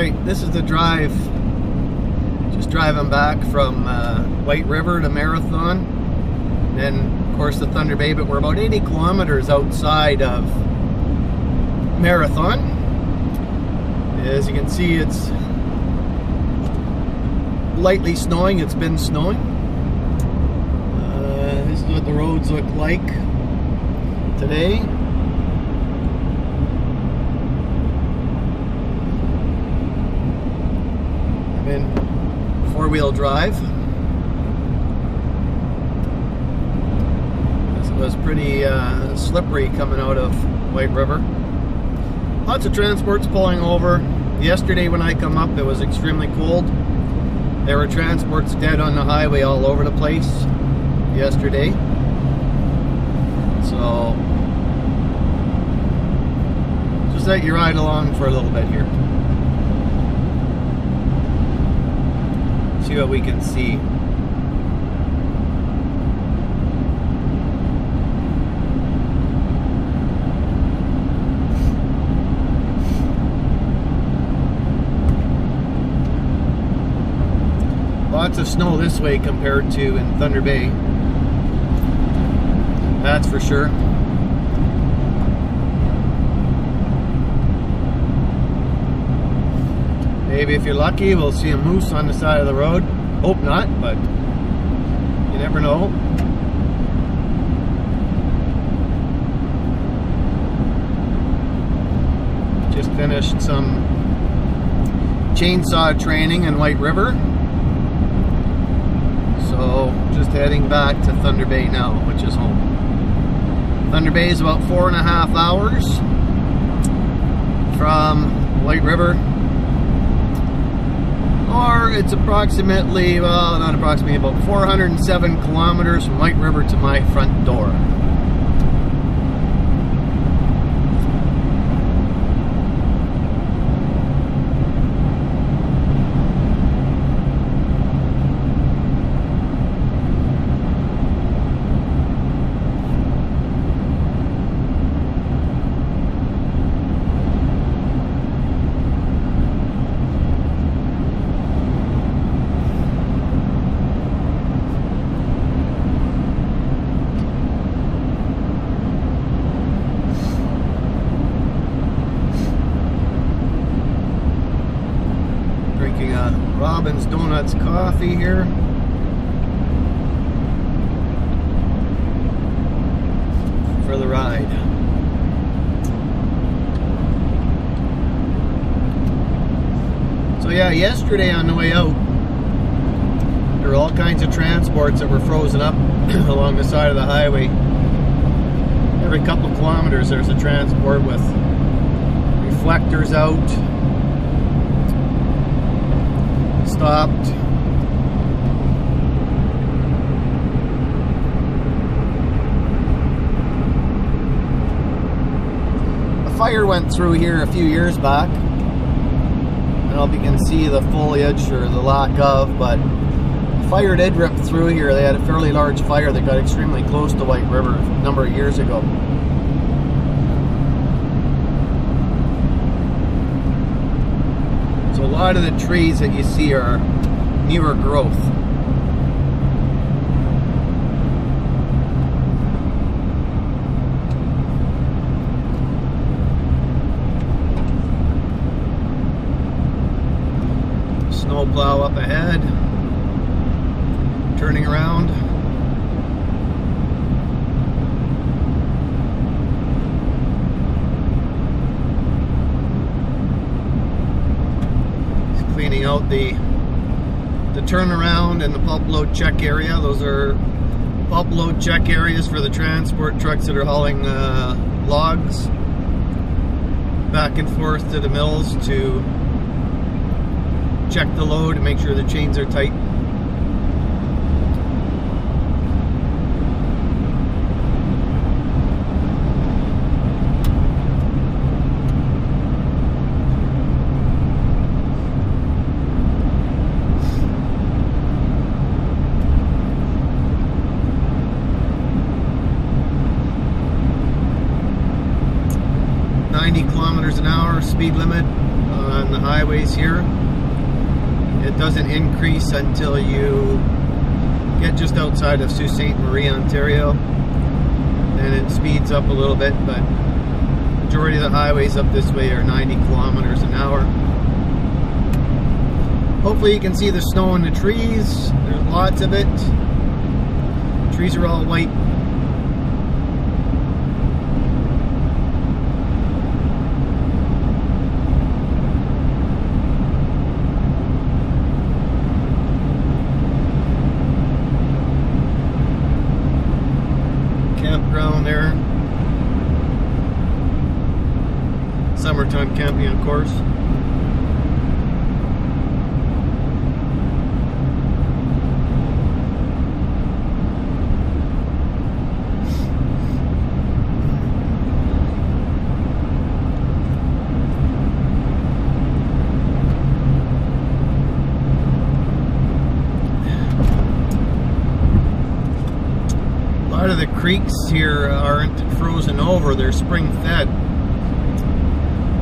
Alright, this is the drive. Just driving back from White River to Marathon. Then, of course, the Thunder Bay, but we're about 80 kilometers outside of Marathon. As you can see, it's lightly snowing. It's been snowing. This is what the roads look like today. I'm in four-wheel drive. This was pretty slippery coming out of White River. Lots of transports pulling over. Yesterday when I come up, it was extremely cold. There were transports dead on the highway all over the place yesterday. So just let you ride along for a little bit here. See what we can see. Lots of snow this way compared to in Thunder Bay. That's for sure. Maybe if you're lucky, we'll see a moose on the side of the road. Hope not, but you never know. Just finished some chainsaw training in White River. So just heading back to Thunder Bay now, which is home. Thunder Bay is about 4.5 hours from White River. Or it's approximately, well, not approximately, about 407 kilometers from White River to my front door. Robin's Donuts coffee here. For the ride. So yeah, yesterday on the way out, there were all kinds of transports that were frozen up along the side of the highway. Every couple of kilometers there's a transport with reflectors out. Stopped. A fire went through here a few years back. I don't know if you can see the foliage or the lack of, but the fire did rip through here. They had a fairly large fire that got extremely close to White River a number of years ago. So a lot of the trees that you see are newer growth. Snowplow up ahead, turning around. Cleaning out the turnaround and the pulp load check area. Those are pulp load check areas for the transport trucks that are hauling logs back and forth to the mills to check the load and make sure the chains are tight. kilometers an hour speed limit on the highways here. It doesn't increase until you get just outside of Sault Ste. Marie, Ontario. Then it speeds up a little bit, but majority of the highways up this way are 90 kilometers an hour. Hopefully you can see the snow in the trees. There's lots of it. Trees are all white. Campground there. Summertime camping, of course. A lot of the creeks here aren't frozen over, they're spring fed.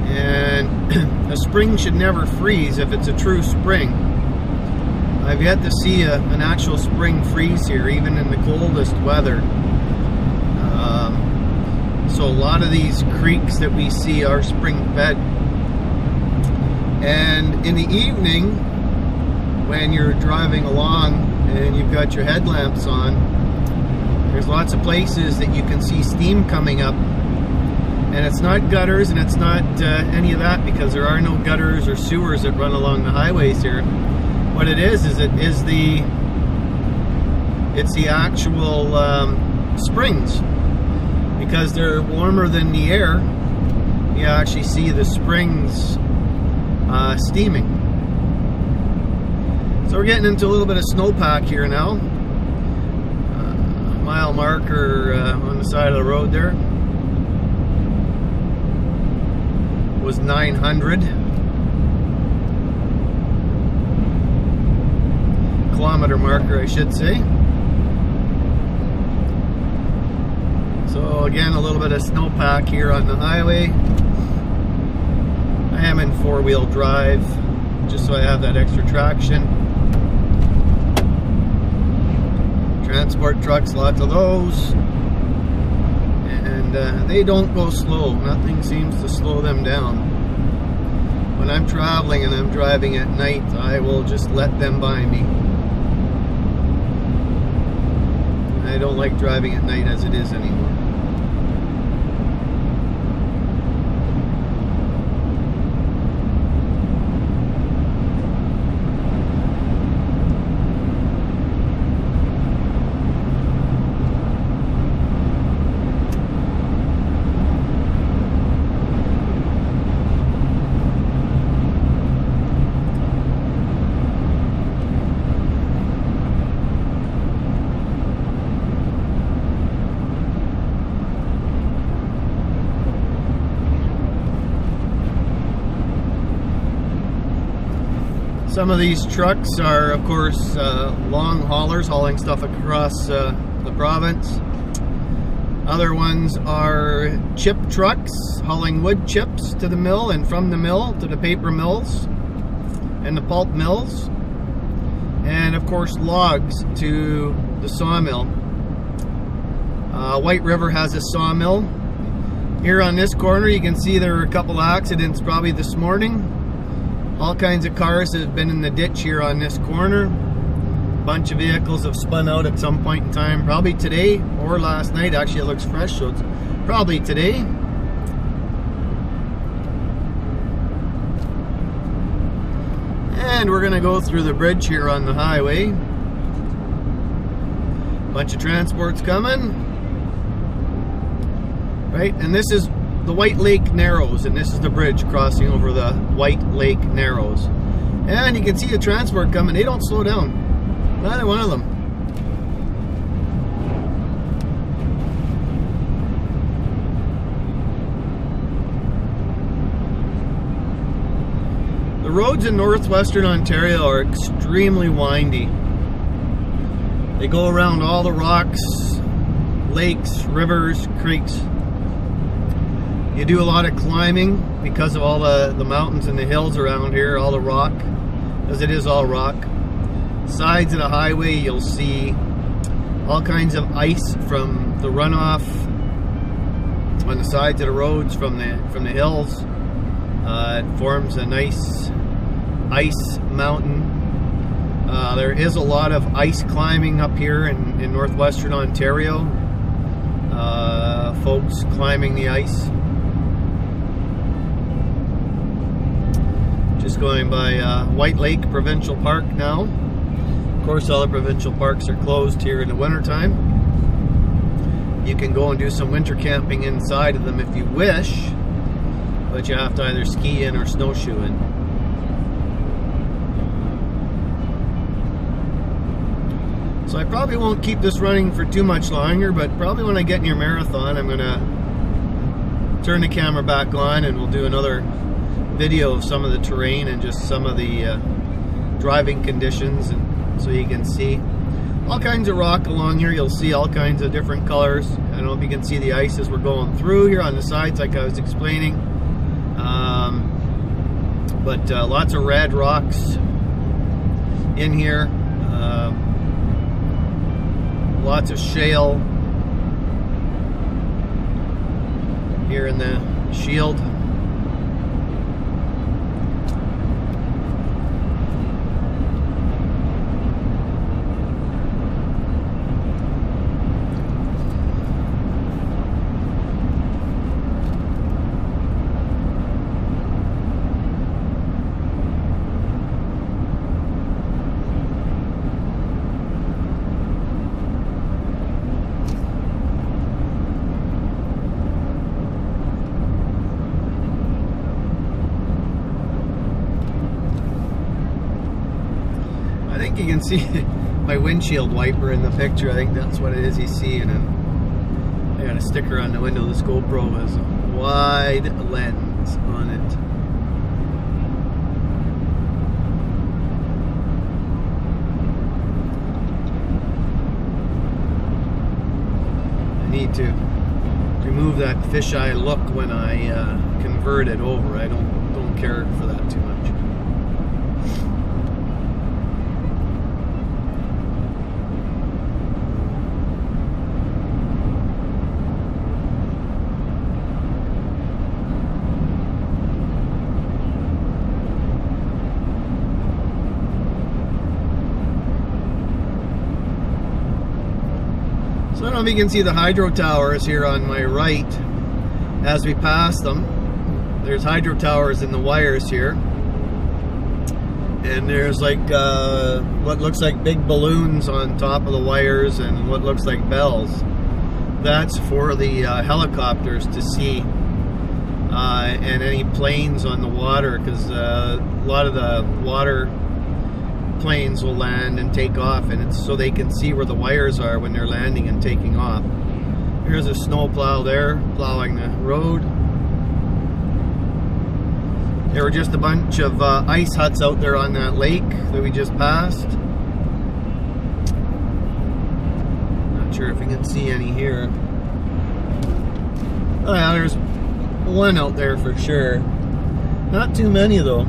And a spring should never freeze if it's a true spring. I've yet to see an actual spring freeze here, even in the coldest weather. So a lot of these creeks that we see are spring fed. And in the evening, when you're driving along and you've got your headlamps on, there's lots of places that you can see steam coming up, and it's not gutters and it's not any of that, because there are no gutters or sewers that run along the highways here. What it is it's the actual springs, because they're warmer than the air. You actually see the springs steaming. So we're getting into a little bit of snowpack here now. Mile marker on the side of the road there was 900. Kilometer marker, I should say. So again, a little bit of snowpack here on the highway. I am in four-wheel drive, just so I have that extra traction. Transport trucks, lots of those, and they don't go slow. Nothing seems to slow them down. When I'm traveling and I'm driving at night, I will just let them by me. I don't like driving at night as it is anymore. Some of these trucks are, of course, long haulers hauling stuff across the province. Other ones are chip trucks hauling wood chips to the mill, and from the mill to the paper mills and the pulp mills. And of course logs to the sawmill. White River has a sawmill. Here on this corner you can see there were a couple accidents probably this morning. All kinds of cars have been in the ditch here on this corner. A bunch of vehicles have spun out at some point in time, probably today or last night. Actually, it looks fresh, so it's probably today. And we're gonna go through the bridge here on the highway. Bunch of transports coming. Right, and this is the White Lake Narrows, and this is the bridge crossing over the White Lake Narrows. And you can see the transport coming. They don't slow down. Neither one of them. The roads in northwestern Ontario are extremely windy. They go around all the rocks, lakes, rivers, creeks. You do a lot of climbing because of all the mountains and the hills around here, all the rock, as it is all rock. Sides of the highway, you'll see all kinds of ice from the runoff on the sides of the roads from the hills. It forms a nice ice mountain. There is a lot of ice climbing up here in northwestern Ontario. Folks climbing the ice. Just going by White Lake Provincial Park now. Of course, all the provincial parks are closed here in the wintertime. You can go and do some winter camping inside of them if you wish, but you have to either ski in or snowshoe in. So I probably won't keep this running for too much longer, but probably when I get near marathon, I'm gonna turn the camera back on and we'll do another video of some of the terrain and just some of the driving conditions, and so you can see all kinds of rock along here. You'll see all kinds of different colors. I don't know if you can see the ice as we're going through here on the sides, like I was explaining. But lots of red rocks in here. Lots of shale here in the shield. I think you can see my windshield wiper in the picture. I think that's what it is he's seeing. And I got a sticker on the window. This GoPro has a wide lens on it. I need to remove that fisheye look when I convert it over. I don't care for that too much. So I don't know if you can see the hydro towers here on my right as we pass them. There's hydro towers in the wires here. And there's like what looks like big balloons on top of the wires and what looks like bells. That's for the helicopters to see and any planes on the water, because a lot of the water planes will land and take off, and it's so they can see where the wires are when they're landing and taking off. Here's a snowplow there plowing the road. There were just a bunch of ice huts out there on that lake that we just passed. Not sure if you can see any here. Oh yeah, there's one out there for sure. Not too many though.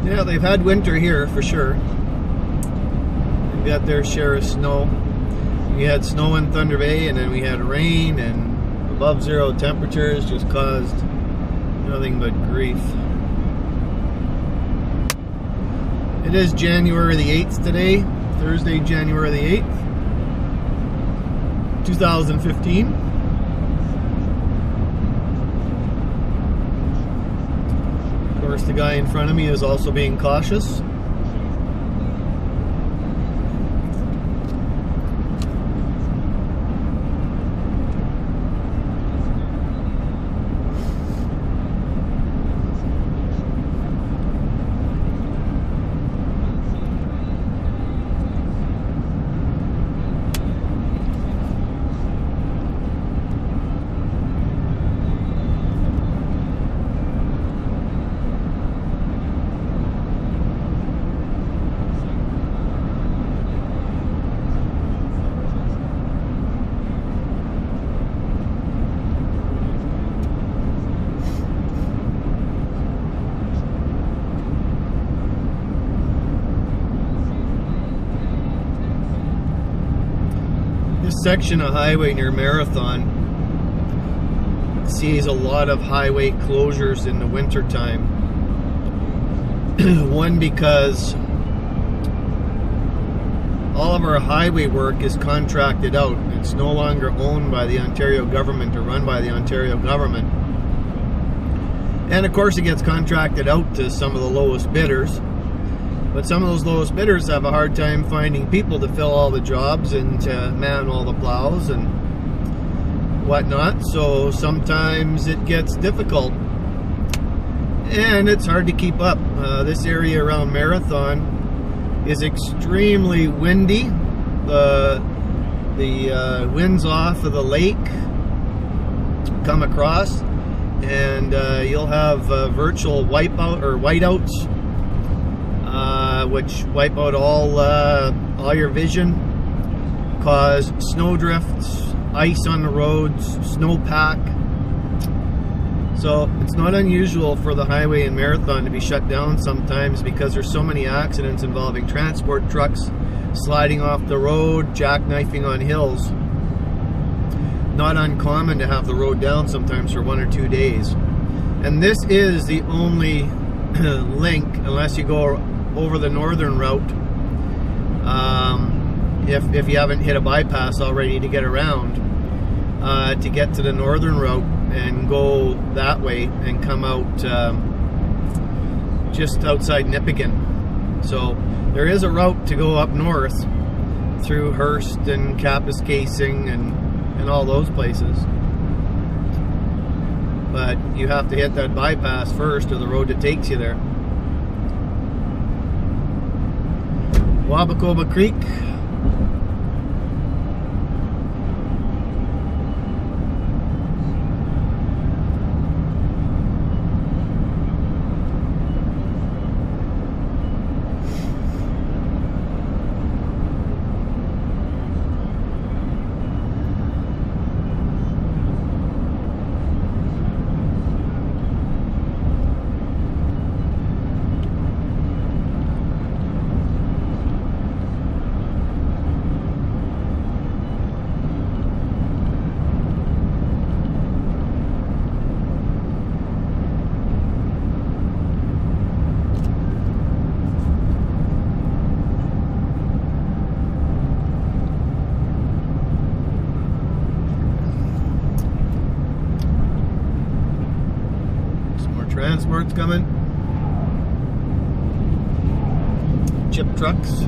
Yeah, they've had winter here for sure. They've got their share of snow. We had snow in Thunder Bay, and then we had rain, and above zero temperatures just caused nothing but grief. It is January the 8th today, Thursday, January the 8th, 2015. Of course, the guy in front of me is also being cautious. This section of highway near Marathon sees a lot of highway closures in the winter time. One, because all of our highway work is contracted out. It's no longer owned by the Ontario government or run by the Ontario government. And of course it gets contracted out to some of the lowest bidders. But some of those lowest bidders have a hard time finding people to fill all the jobs and to man all the plows and whatnot. So sometimes it gets difficult. And it's hard to keep up. This area around Marathon is extremely windy. The winds off of the lake come across, and you'll have virtual wipeout or whiteouts. Which wipe out all your vision, cause snow drifts, ice on the roads, snowpack. So it's not unusual for the highway in Marathon to be shut down sometimes because there's so many accidents involving transport trucks sliding off the road, jackknifing on hills. Not uncommon to have the road down sometimes for 1 or 2 days. And this is the only link, unless you go over the northern route, if you haven't hit a bypass already to get around, to get to the northern route and go that way and come out just outside Nipigon. So there is a route to go up north through Hearst and Kapuskasing and all those places, but you have to hit that bypass first, or the road that takes you there. Wabacoba Creek. Transport's coming. Chip trucks.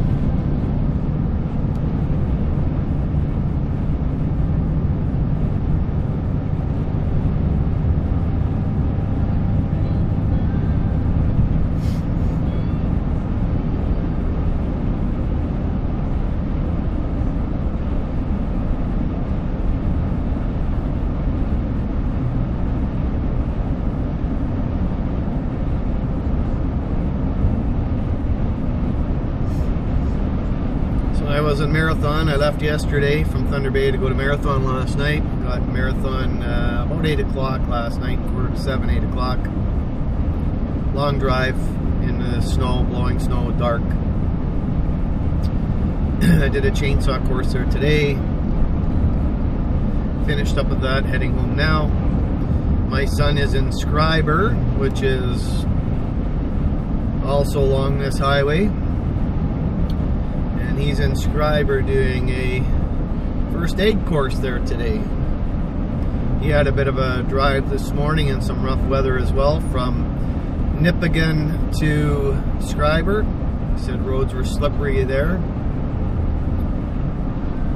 I was in Marathon. I left yesterday from Thunder Bay to go to Marathon last night. Got Marathon about 8 o'clock last night, 6:45, 8 o'clock. Long drive in the snow, blowing snow, dark. I did a chainsaw course there today. Finished up with that, heading home now. My son is in Scriber, which is also along this highway. And he's in Scriber doing a first aid course there today. He had a bit of a drive this morning and some rough weather as well from Nipigon to Scriber. He said roads were slippery there.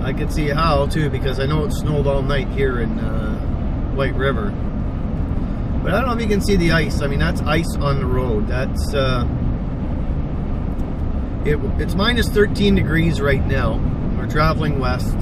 I could see how too, because I know it snowed all night here in White River. But I don't know if you can see the ice. I mean, that's ice on the road. That's it's minus 13 degrees right now. We're traveling west.